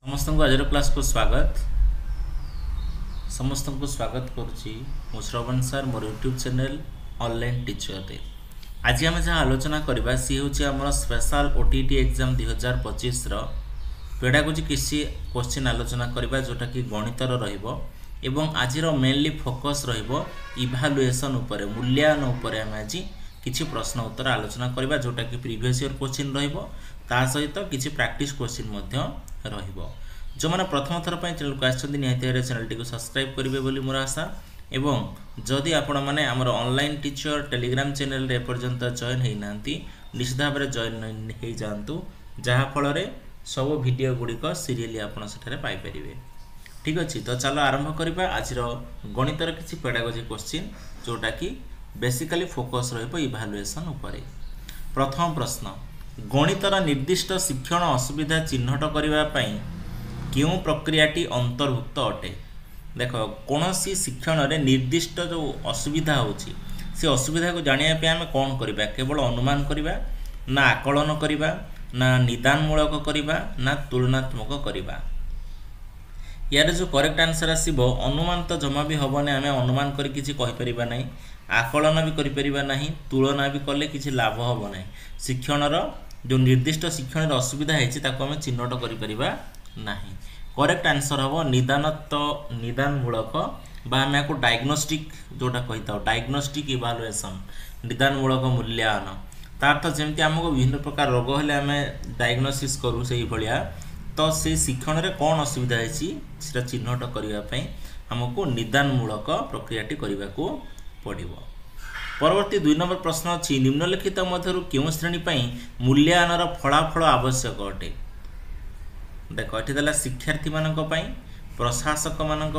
समस्त को आज क्लास को स्वागत समस्त को स्वागत करुच्ची मु श्रवण सर मोर यूट्यूब चैनल ऑनलाइन टीचर रे आज आम जहाँ आलोचना करवा सी हूँ आम स्पेशल ओटीटी एग्जाम 2025 पेडागोजी किसी क्वेश्चन आलोचना करवा जोटा कि गणितर एवं आज मेनली फोकस इभालुएसन उपरे मूल्यांकन उपरे आम आज किसी प्रश्न उत्तर आलोचना करवा जोटा कि प्रीवियस ईयर क्वेश्चन ता सहित किसी प्रैक्टिस क्वेश्चन जो मैंने प्रथम थर पर चैनल को आसछन्ती निहाती चैनल टी सब्सक्राइब करेंगे बोली मोर आशा एवं जदि आपण मैंने आमर ऑनलाइन टीचर टेलीग्राम चैनल रे पर्यंत जॉइन होना निश्चित भाव में जॉइन हो जातु जहाँफल सब वीडियो गुड़िक सीरियली आप पाइपर ठीक अच्छे। तो चलो आरंभ करवा आज गणितर किसी पेडागोजी क्वेश्चन जोटा कि बेसिकली फोकस इभालुएसन उपरे। प्रथम प्रश्न गणितर निर्दिष्ट शिक्षण असुविधा चिन्हट करने क्यों प्रक्रियाटी अंतर्भुक्त अटे। देख कौन सी शिक्षण रे निर्दिष्ट जो असुविधा होची से असुविधा को जानिया पे आम कौन करबा केवल अनुमान करबा ना आकलन करबा ना निदानमूलक करबा ना तुलनात्मक करबा। यार जो करेक्ट आंसर आसीबो अनुमान तो जमा भी हबने आम अनुमान करी किछि कहि परिबा नाही आकलन भी करि परिबा नाही तुलना भी कले किछि लाभ हबो नाही। शिक्षणर जो निर्दिष्ट शिक्षण असुविधा है आम चिन्हट कर करेक्ट आंसर हम निदानमूलक आम या डायग्नोस्टिक जोटा कही था डायग्नोस्टिक इवालुएसन निदानमूलक मूल्यांकन तार तो जमी आमको विभिन्न प्रकार रोग हेले आम डायग्नोसिस करूँ से भाया तो से शिक्षण में कौन असुविधा है चिन्हट करने आमको निदानमूलक प्रक्रियाटी करने को पड़ो। परवर्ती 2 नंबर प्रश्न अच्छी निम्नलिखित मध्य क्यों श्रेणी मूल्यांकन फलाफल आवश्यक अटे। देख ये देला शिक्षार्थी मानक प्रशासक मानक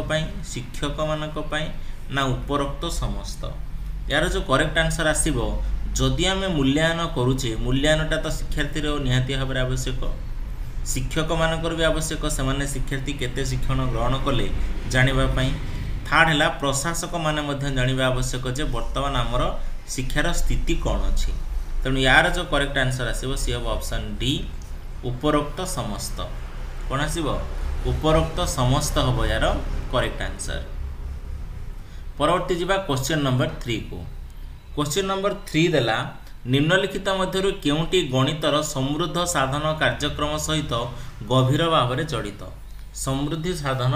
शिक्षक मानक ना उपरोक्त समस्त। यार जो करेक्ट आंसर आसीबो जदि आम मूल्यांकन करुचे मूल्यांकनटा तो शिक्षार्थी निहाती भाव में आवश्यक शिक्षक मानकर भी आवश्यक से शिक्षार्थी केते शिक्षण ग्रहण कले जानापी। थर्ड है प्रशासक माने जानवा आवश्यक जे बर्तमान आमर शिक्षार स्थिति कौन अच्छी। तेणु यार जो करेक्ट आंसर आसो सी हम ऑप्शन डी उपरोक्त समस्त कौन आसो उपरोक्त समस्त हम यार करेक्ट आंसर। परवर्ती जीवा क्वेश्चन नंबर 3 को। क्वेश्चन नंबर 3 देला निम्नलिखित मध्य केउटी गणितर समृद्ध साधन कार्यक्रम सहित गभीर भाव में जड़ित। समृद्धि साधन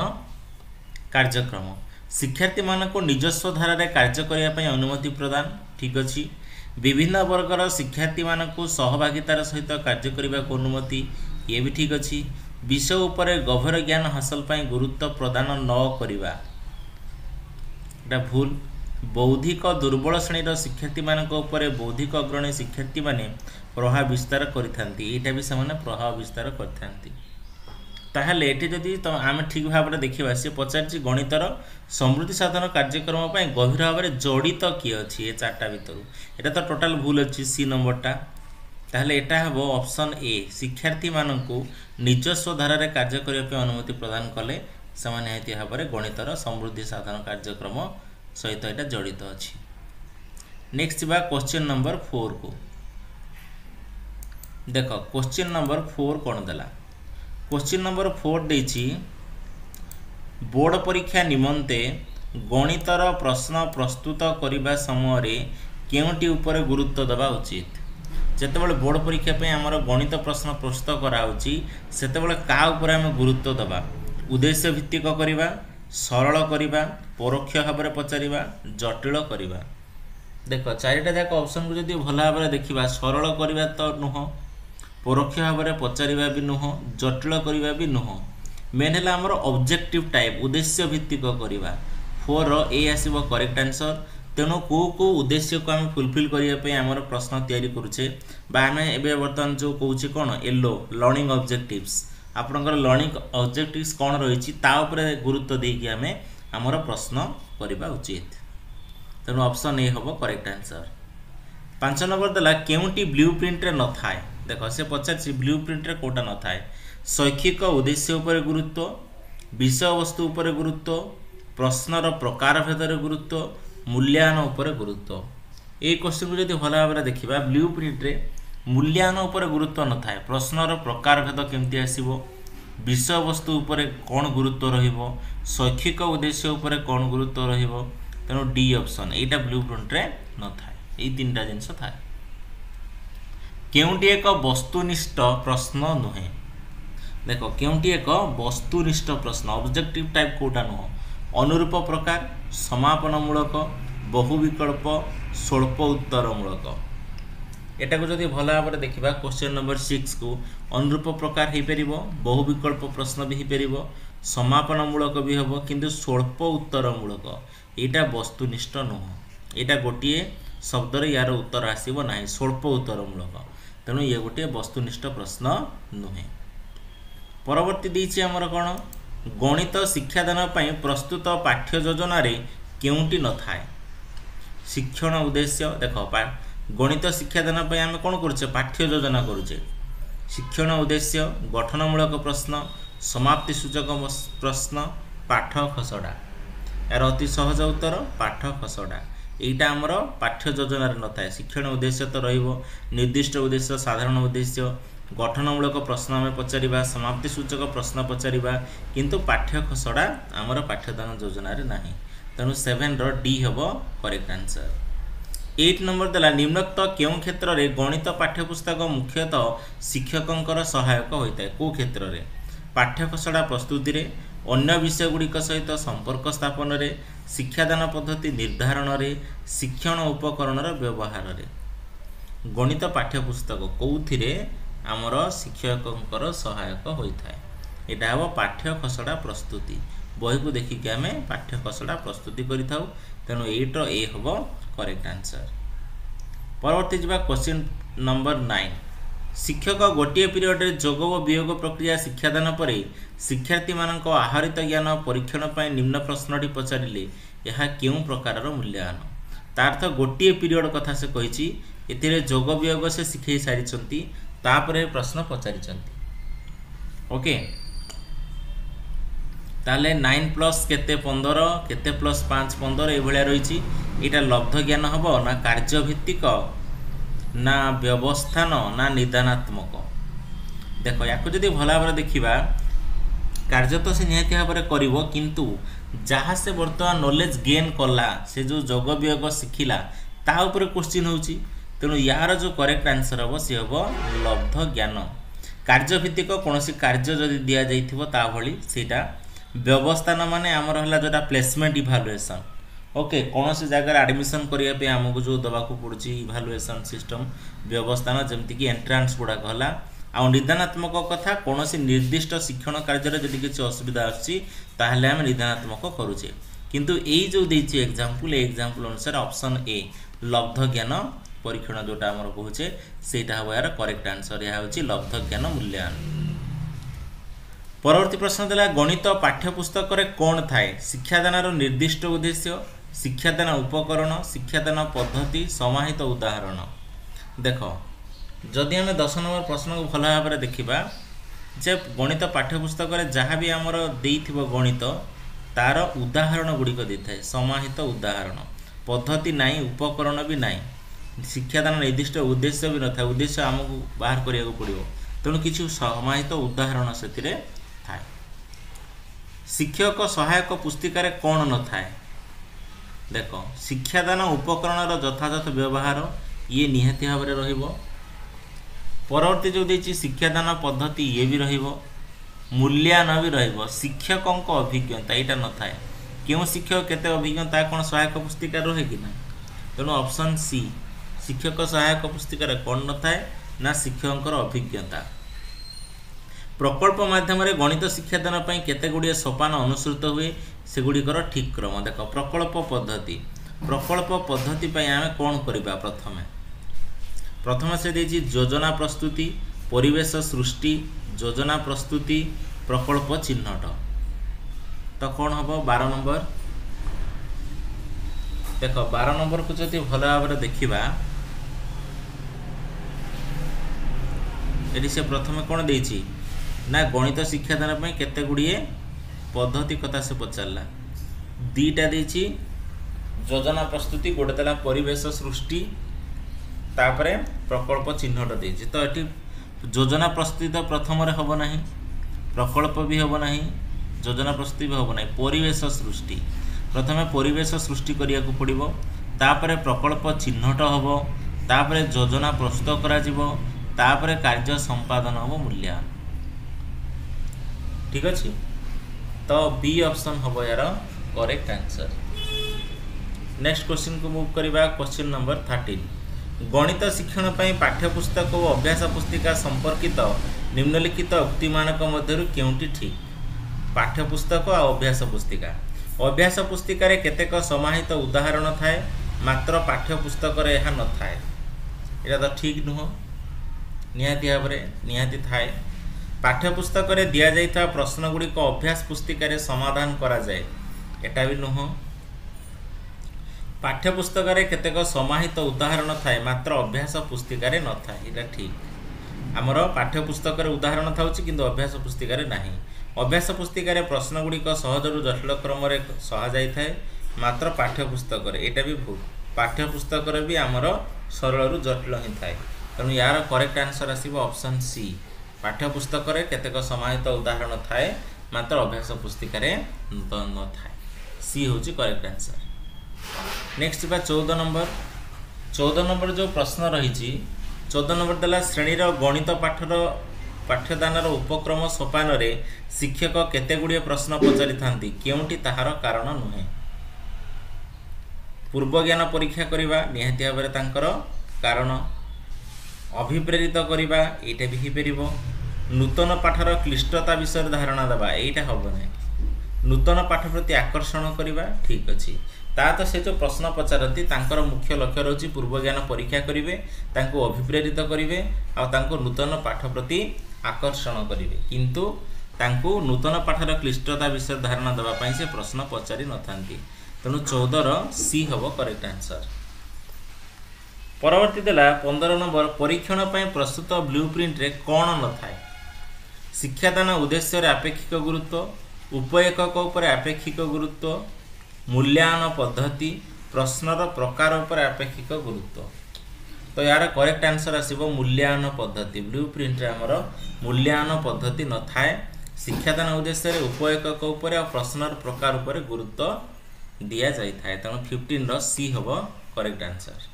कार्यक्रम शिक्षार्थी मानक निजस्व धारा रे कार्य करने अनुमति प्रदान ठीक अच्छी। विभिन्न वर्गर शिक्षार्थी मानक सहभागितार सहित कार्य करने को अनुमति ये भी ठीक अच्छी। विषय उपरे गभीर ज्ञान हासिल पर गुरुत्व प्रदान न करवा भूल। बौद्धिक दुर्बल श्रेणीर शिक्षार्थी मानक उपरे बौद्धिक अग्रणी शिक्षार्थी माने प्रभाव विस्तार करथांती एटा भी से प्रभाव विस्तार करथांती। ताहले एठी जदि तो आम ठीक भाव में देखा सी पचार गणितर समृद्धि साधन कार्यक्रम गभीर भाव में जड़ित किए अच्छी ये 4टा भितर एटा तो टोटाल भूल अच्छी सी नंबरटा। ताहले एटा हम ऑप्शन ए शिक्षार्थी मानकु निजस्व धारा रे कार्य करने अनुमति प्रदान कले निहाती भाव में गणितर समृद्धि साधन कार्यक्रम सहित एटा जड़ित अच्छी। नेक्स्ट बा क्वेश्चन नंबर 4 को। देख क्वेश्चन नंबर 4 कौन देला। क्वेश्चन नंबर 4 देछि बोर्ड परीक्षा निमंते गणितर प्रश्न प्रस्तुत करने समय केउटी उपरे गुरुत्व देवा उचित। जेतेबेले बोर्ड परीक्षा पे आमर गणित प्रश्न प्रस्तुत कराउची सेतेबेले का उपरे हम गुरुत्व देवा उद्देश्य भित्तिक करवा सरल करवा परोक्ष भाव में पचारिबा जटिल करवा। देख 4टा जाक ऑप्शन को जदि भल भाव में देखा सरल करवा तो नुह परोक्ष भाव में पचारिबा भी नुह जटिल करवा भी नुह मेन है आमर ऑब्जेक्टिव टाइप उद्देश्य भित्तिक करवा 4 ए आसीबो करेक्ट आंसर। तेणु को उद्देश्य को आम फुलफिल करने आमर प्रश्न तैयारी करुचे आम एवं बर्तमान जो कौचे कौन येलो लर्निंग ऑब्जेक्टिव्स आपणकर लर्निंग ऑब्जेक्टिव्स कौन रही गुरुत्व देकी आम आमर प्रश्न करवा उचित। तेणु ऑप्शन ए हम करेक्ट आंसर। 5 नंबर देला केउटी ब्लू प्रिंट न थाए। देख से पचार ब्लू प्रिंट रे कोटा न थाए शैक्षिक उद्देश्य उपर गुरुत्व विषय वस्तु उपर गुरुत्व प्रश्नर प्रकार भेदर गुरुत्व मूल्यांकन उपर गुरुत्व। ये क्वेश्चन को जब भल भाव में देखा ब्लू प्रिंट रे मूल्यांकन उपर गुरुत्व न थाए प्रश्नर प्रकार भेद केमती आसीबो विषय वस्तु उपरे कौन गुरुत्व रहिबो शैक्षिक उद्देश्य उपरे कौन गुरुत्व रहिबो तेणु डी ऑप्शन एटा ब्लूप्रिंट रे न थाए एई तीनटा जिंस थाए केउंटी एक वस्तुनिष्ठ प्रश्न नुहे देखो केउंटी एक वस्तुनिष्ठ प्रश्न ऑब्जेक्टिव टाइप कोटा नुह अनुरूप प्रकार समापनमूलक बहुविकल्प स्वल्प उत्तरमूलक एटा को जदि भल भाव देखा क्वेश्चन नंबर 6 को अनुरूप प्रकार हो पार बहुविकल्प प्रश्न भी हो पार समापनमूलक भी हम किंतु स्वल्प उत्तरमूलक यहाँ वस्तुनिष्ठ नुह यहाँ गोटे शब्द यार उत्तर आसब ना स्वल्प उत्तरमूलक तेणु ये गोटे वस्तुनिष्ठ प्रश्न नुहे परवर्ती देछि हमर कोन गणित शिक्षादान प्रस्तुत पाठ्य योजना रे केउंटी न थाए शिक्षण उद्देश्य देख गणित शिक्षादान आम कौन करुचे पाठ्य योजना करुचे शिक्षण उद्देश्य गठनमूलक प्रश्न समाप्ति सूचक प्रश्न पाठ खसड़ा यार अति सहज उत्तर पाठ खसड़ा यहीटा आमर पाठ्य योजना न थाए शिक्षण उद्देश्य तो रहिबो निर्दिष्ट उद्देश्य साधारण उद्देश्य गठनमूलक प्रश्न आम पचारिबा समाप्ति सूचक प्रश्न पचारिबा किंतु पाठ्य खसड़ा आमर पाठ्यदान योजना रे नाही तेणु 7 रो डी हबो करेक्ट आंसर 8 नंबर देला निम्नोक्त केउं क्षेत्र रे गणित पाठ्यपुस्तक मुख्यतः शिक्षकंकर सहायक होइताय को क्षेत्र रे पाठ्य खसड़ा प्रस्तुति रे अन्य विषय गुड़िक सहित संपर्क स्थापन रे शिक्षादान पद्धति निर्धारण रे शिक्षण उपकरण व्यवहार रे गणित पाठ्यपुस्तक कौथिरे आमर शिक्षकंकर सहायक होइताय एटा हबो पाठ्य खसड़ा प्रस्तुति बही को देखिक आम पाठ्य खसड़ा प्रस्तुति करिथाउ तेणु 8 रो ए हबो करेक्ट आंसर परवर्ती जबा क्वेश्चन नंबर 9 शिक्षक गोटे पीरियड रे जोग व वियोग प्रक्रिया शिक्षादान पर शिक्षार्थी मानक आहरित ज्ञान परीक्षण पर निम्न प्रश्नटी पचारिले यह केउं प्रकार मूल्यांकन तार्थ गोटे पीरियड कथा से कही एथिरे जोग वियोग से शिखै सारिछंती तापरे प्रश्न पचारिछंती ओके ताले 9 प्लस केते 15 केते प्लस 5 15 ए भलिया रहिछि एटा लब्ध ज्ञान हबो ना कार्यभित्तिक ना व्यवस्थान ना निदानात्मक देखो या जदि भल भाव देखा कार्य तो से निहती भाव में कर किंतु जहाँ से बर्तमान नॉलेज गेन कला से जो जोग वियोग शिखिला ता ऊपर क्वेश्चन होची तेणु यार जो करेक्ट आंसर हम सी हम लब्ध ज्ञान कार्यभित्तिक कौन कार्य जदि दि जाइथिबो ता भली सेटा व्यवस्थान माने आमर हला जोटा प्लेसमेंट इभालुएसन ओके कौन सी जगह एडमिशन करने आमको जो दवाक पड़ुची इभालुएसन सिस्टम व्यवस्थान जमती कि एंट्रांस गुड़ाक है आ निदानात्मक कथा कौन सी निर्दिष्ट शिक्षण कार्य जदि किसी असुविधा आसमें आम निदानात्मक करुचे किंतु यही जो देती एग्जाम्पल एग्जाम्पल अनुसार ऑप्शन ए लब्ध ज्ञान परीक्षण जोटा आम कहे सेटा हम यार करेक्ट आंसर यह हूँ लब्ध ज्ञान मूल्यांकन परवर्ती प्रश्न देला गणित पाठ्यपुस्तक कौन थाए शिक्षादान निर्दिष्ट उद्देश्य शिक्षादान उपकरण शिक्षादान पद्धति समाहित उदाहरण देख जदि आम 10 नंबर प्रश्न को भल भाव में देखा जे गणित पाठ्यपुस्तक जहाँ भी आमर देइथिबो गणित तार उदाहरण गुड़िक देता है समाहित उदाहरण पद्धति नाई उपकरण भी नाई शिक्षादान निर्दिष्ट उद्देश्य भी न था उद्देश्य आमको बाहर करिया पड़ो तेणु किसी समाहित उदाहरण से थाए शिक्षक सहायक पुस्तिकार कौन न थाए देख शिक्षादान उपकरण यथायथ व्यवहार ये निहाती भाव में रहिबो परवर्ती जो देछि शिक्षादान पद्धति ये भी रहिबो मूल्यांकन भी रहिबो शिक्षकों अभिज्ञता यहाँ न थाए क्यों शिक्षक केते अभिज्ञता कौन सहायक पुस्तिकार रहे कि ना तेणु ऑप्शन सी शिक्षक सहायक पुस्तिकार कौन न थाए ना शिक्षकों अभिज्ञता प्रकल्प माध्यम गणित शिक्षादान केते गुड़िए सोपान अनुसृत हुए से गुड़िकर ठीक क्रम देख प्रकल्प पद्धति आम कौन करवा प्रथम से देछि योजना प्रस्तुति परिवेश सृष्टि योजना प्रस्तुति प्रकल्प चिन्हट तो कौन हम 12 नंबर देख 12 नंबर को जब भल भाव में देखा ये से प्रथम कौन देछि ना गणित शिक्षादान केते गुड़िए पद्धति कथा से पचारा दीटा देछि योजना प्रस्तुति गोटे देला परिवेश सृष्टि तापरे प्रकल्प चिन्हट देछि तो ये योजना प्रस्तुति तो प्रथम हम ना प्रकल्प भी हम ना, योजना प्रस्तुति भी हम ना, परिवेश सृष्टि प्रथम परिवेश सृष्टि करिया को पड़िबो, तापरे प्रकल्प चिन्हट हम, तापरे योजना प्रस्तुत करा जिवो, तापरे कार्य संपादन हम मूल्यांकन। ठीक अच्छे, तो बी ऑप्शन हम यार करेक्ट आंसर। नेक्स्ट क्वेश्चन को मूव करबा। क्वेश्चन नंबर 13 गणित शिक्षण पई पाठ्यपुस्तक और अभ्यास पुस्तिका संपर्कित निम्नलिखित उक्ति मानक मध्यरु केउंटी ठीक। पाठ्यपुस्तक और अभ्यास पुस्तिका, अभ्यास पुस्तिका रे केतेक समाहित उदाहरण थाए, मात्र पाठ्यपुस्तक रे यह न थाए, एटा तो ठीक नुह, निहाती भाव निहाती थाए। पाठ्यपुस्तक रे दिया जाइता प्रश्न गुड़िक अभ्यास पुस्तिका रे समाधान करा जाए, एटा भी नुह। पाठ्यपुस्तक रे केतेक समाहित उदाहरण थाए, मात्र अभ्यास पुस्तिका रे न थाए, एटा ठीक। आमर पाठ्यपुस्तक रे उदाहरण थाउछि किंतु अभ्यास पुस्तिका रे नाही। अभ्यास पुस्तिका रे प्रश्न गुड़िक सहजरु जटिल क्रम रे सहा जाय थाए, मात्र पाठ्यपुस्तक रे एटा भी भूल। पाठ्यपुस्तक रे भी आमर सरल जटिल ही थाए, तेणु यार करेक्ट आंसर आसीबो ऑप्शन सी। पाठ्यपुस्तक रे केतेक समाहित उदाहरण थाए, मात्र अभ्यास पुस्तिका रे न थाए, सी होची करेक्ट आंसर। नेक्स्ट बा 14 नंबर। 14 नंबर जो प्रश्न रही, 14 नंबर देला श्रेणी गणित पाठर पाठ्यदानर उपक्रम सोपान रे शिक्षक केते गुड़िए प्रश्न पचारि थांती, केउंटी ताहार कारण नुहे। पूर्व ज्ञान परीक्षा करिबा निहाती भाबरे तांकर कारण, अभिप्रेरित करिबा एटा भी हिपेरिबो, नूतन पाठर क्लिष्टता विषय धारणा देबा एटा हबो नै, नूतन पाठ प्रति आकर्षण करिबा ठीक अछि। ता तो से जो प्रश्न पचारती तांकर मुख्य लक्ष्य रही पूर्व ज्ञान परीक्षा करिवे, तांको अभिप्रेरित करिवे आ तांको नूतन पाठ प्रति आकर्षण करिवे, किंतु तांको नूतन पाठर क्लिष्टता विषय धारणा देबा पई से प्रश्न पचारि न थांती, तेणु 14 सी हबो करेक्ट आंसर। परवर्ती देला 15 नंबर परीक्षण पई प्रस्तुत ब्लूप्रिंट रे कोन न थाए। शिक्षादान उद्देश्य रे आपेक्षिक गुरुत्व, उपएकक उपर आपेक्षिक गुरुत्व, मूल्यांकन पद्धति, प्रश्नर प्रकार उपर आपेक्षिक गुरुत्व। तो यार करेक्ट आंसर आसीबो मूल्यांकन पद्धति। ब्लूप्रिंट रे हमर मूल्यांकन पद्धति न थाए। शिक्षादान उद्देश्य रे उपएकक उपर और प्रश्नर प्रकार उपर गुरुत्व दिया जाय थाए, तेणु 15 रो सी हबो करेक्ट आंसर।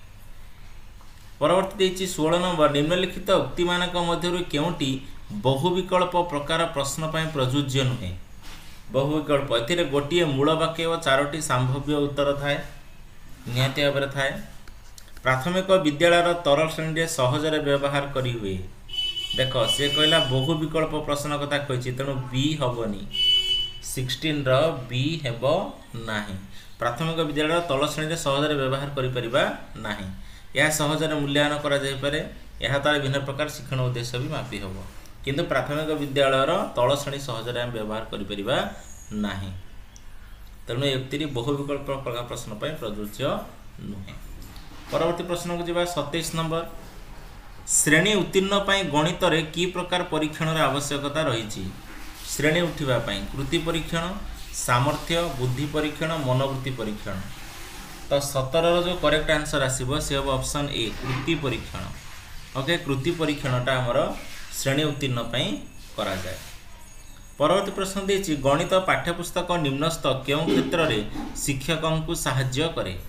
परवर्ती देछि 16 नंबर निम्नलिखित उक्ति मानक मध्यरु केउंटी बहु विकल्प प्रकार प्रश्न पय प्रयोज्य नुहे। बहु विकल्प एथिरे गोटिए मूल वाक्य और 4टी संभाव्य उत्तर थाए, निहाती भाव में थाए। प्राथमिक विद्यालय तरल श्रेणी सहजरे व्यवहार करी हुए। देख से कहला बहु विकल्प प्रश्न कथा कही, तेणु बी हेनी, 16 रो बी हेब नाही। प्राथमिक विद्यालय तल श्रेणी सहजरे व्यवहार करिपरिबा नाही, यह सहजरे मूल्यांकन करा जाय पारे, यह तार भिन्न प्रकार शिक्षण उद्देश्य भी मापी हबो, किंतु प्राथमिक विद्यालयर तल श्रेणी सहजरे आम व्यवहार करिपरिबा नाही, तेणु युक्ति बहु विकल्प प्रकार प्रश्न पय प्रयोज्य नुहे। परवर्ती प्रश्न को जीवा 27 नंबर श्रेणी उत्तीर्ण पय गणित रे की प्रकार परीक्षण रे आवश्यकता रही। श्रेणी उठिबा पय कृति परीक्षण, सामर्थ्य, बुद्धि परीक्षण, मनोवृत्ति परीक्षण। तो 17 रो जो करेक्ट आंसर आसीबो से हो ऑप्शन ए कृति परीक्षण। ओके, कृति परीक्षणटा हमर श्रेणी उत्तीर्ण पय करा जाय। परवर्ती प्रश्न देछि गणित पाठ्यपुस्तक निम्नस्थ केउं क्षेत्र रे शिक्षकों को सहाय्य करे।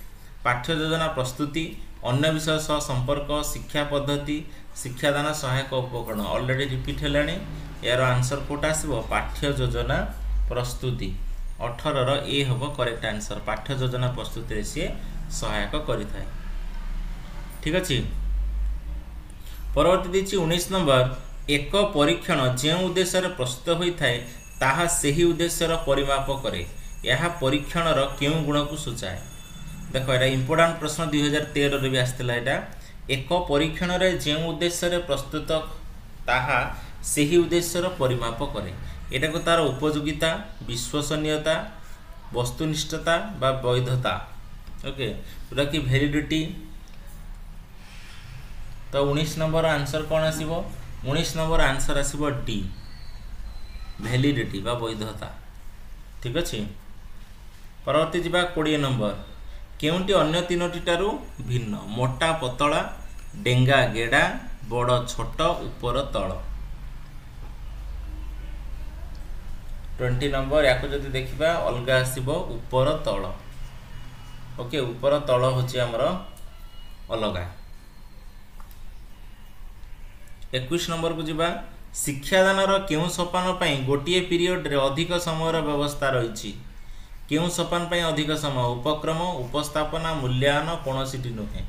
पाठ्य योजना प्रस्तुति, अन्य विषय सह संपर्क, शिक्षा पद्धति, शिक्षादान सहायक उपकरण। ऑलरेडी रिपीट हेलानी, यार आंसर कोटा आसीबो पाठ्य योजना प्रस्तुति। 18 रो ए हबो करेक्ट आंसर। पाठ्य योजना प्रस्तुति रे से सहायक करिथाय, ठीक अछि। परवर्ती देछि 19 नंबर एक परीक्षण जे उद्देश्य प्रस्तुत होता है ताहा सही उद्देश्यर परिमाप करे, यह परीक्षणर केउं गुण को सूचाए। देखो एटा इंपोर्टेंट प्रश्न 2013 रे भी आस्थिला। एटा एक परीक्षण रे जे उद्देश्य प्रस्तुत ताहा सही उद्देश्यर परिमाप करे, एटा को तार उपयोगिता, विश्वसनीयता, वस्तुनिष्ठता बा वैधता। ओके, पूरा की वैलिडिटी। तो 19 नंबर आंसर कौन आसीबो? 19 नंबर आंसर आसीबो डी वैलिडिटी बा वैधता, ठीक अच्छे। परवर्ती जीवा 20 नंबर केउंटी अन्य तीनोटी टारू भिन्न। मोटा पतला, डेंगा गेड़ा, बड़ छोट, ऊपर तल। 20 नंबर या जदि देखा अलग आसब ऊपर तल ओके ऊपर तल हूँ आमर अलग 21 नंबर को जीवा शिक्षादान केउ सोपान पर गोटे पीरियड रे अधिक समय व्यवस्था रही केउ सोपान पर अधिक समय उपक्रम उपस्थापना मूल्यांकन कौन नुहे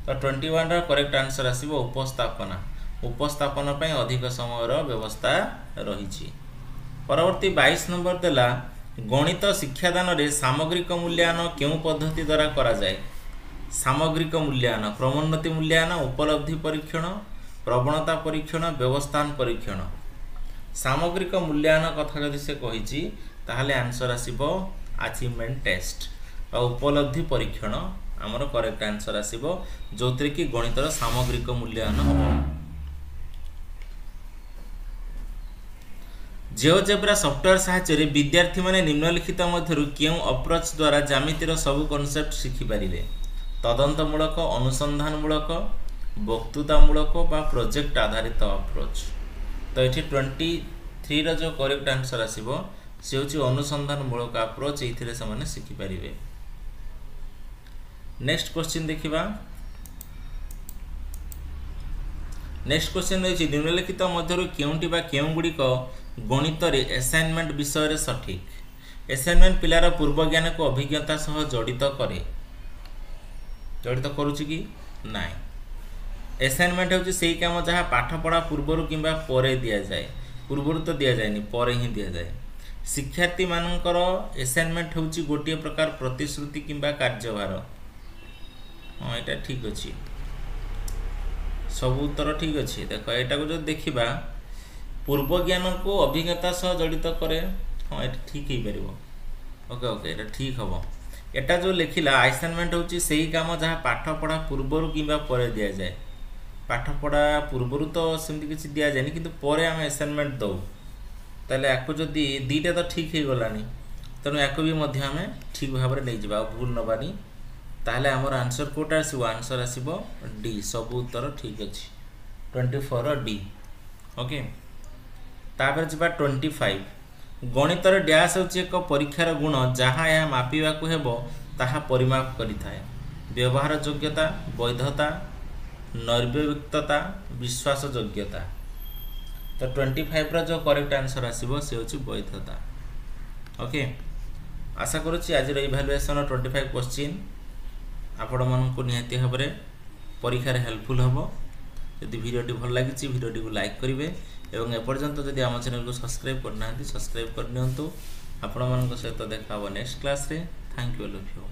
तो 21 करेक्ट आंसर आसब उपस्थापना उपस्थापन पर अधिक समय व्यवस्था रही परवर्ती 22 नंबर देला गणित शिक्षादान रे सामग्रिक मूल्यांकन केउ पद्धति द्वारा करा जाए सामग्रिक मूल्यांकन क्रमोन्नति मूल्यांकन उपलब्धि परीक्षण प्रवणता परीक्षण व्यवस्थान परीक्षण सामग्रिक मूल्यांकन कथा जदि से कही ताहले आंसर आसब अचीवमेंट टेस्ट और उपलब्धि परीक्षण आमर करेक्ट आंसर आसब जो कि गणितर सामग्रिक मूल्यांकन हम जियोजेब्रा सॉफ्टवेयर साहाय्य विद्यार्थी माने निम्नलिखित मध्यरु केउ अप्रोच द्वारा ज्यामितिर सब कॉन्सेप्ट शिखि पारिबे तदंतमूलक अनुसंधानमूलक वक्तृतामूलक बा प्रोजेक्ट आधारित अप्रोच तो ये 23 रो जो करेक्ट आंसर आसीबो से होची अनुसंधानमूलक अप्रोच एथिरे समान शिखि पारिबे नेक्स्ट क्वेश्चन देखिबा नेक्स्ट क्वेश्चन रही निम्नलिखित मध्यरु केउंटी बा केउ गुड़िक गणित रे असाइनमेंट विषय रे सठिक असाइनमेंट पिलार पूर्व ज्ञान को अभिज्ञता सह जड़ित करे जड़ित करूची कि नाइ असाइनमेंट होची सेही काम जहाँ पाठ पढ़ा पूर्वर किंबा परे दिया जाए पूर्वर तो दिया जाएनी परे ही दिया जाए शिक्षार्थी मानकर असाइनमेंट होची गोटे प्रकार प्रतिश्रुति किंबा कार्यभार हाँ यहाँ ठीक अच्छे सब उत्तर ठीक अच्छे देख यहाँ को जो देखा पूर्व ज्ञान को अभिज्ञता सह जड़ित करे हाँ ये ठीक हो पार ओके ओके ये ठीक हम एटा जो लिखिला असाइनमेंट होची सेही काम जहाँ पाठ पढ़ा पूर्वर किंबा परे दिया जाए पाठ पढ़ा पूर्वर तो सेमती किसी दि जाए कि पर आम असाइनमेंट दौ ताले याको जदि दीटा तो ठीक हो गलानी तेणु याको भी आम ठीक भाव में नहीं जावा भूल नबानी ताहले आमर आंसर कोटा आसब आंसर आसब डी सब उत्तर ठीक अच्छे 24 डी ओके तापर जब 25 गणित डैश होची एक परीक्षार गुण जहाँ यह मापिबा को हेबो ताहा परिमाप करिथाए व्यवहार योग्यता वैधता नैर्व्यक्तता विश्वास योग्यता तो 25 रो जो करेक्ट आंसर आसीबो से होची वैधता ओके आशा करूची आज इवैल्यूएशन 25 क्वेश्चन आपण मानक निहाती भाव में परीक्षार हेल्पफुल हम यदि वीडियोटी भल लगी वीडियोटी को लाइक करेंगे और एपर्यंत जदि आम चैनल को सब्सक्राइब करना सब्सक्राइब करनी आपण मान सहित देखा नेक्स्ट क्लास रे thank you all of you.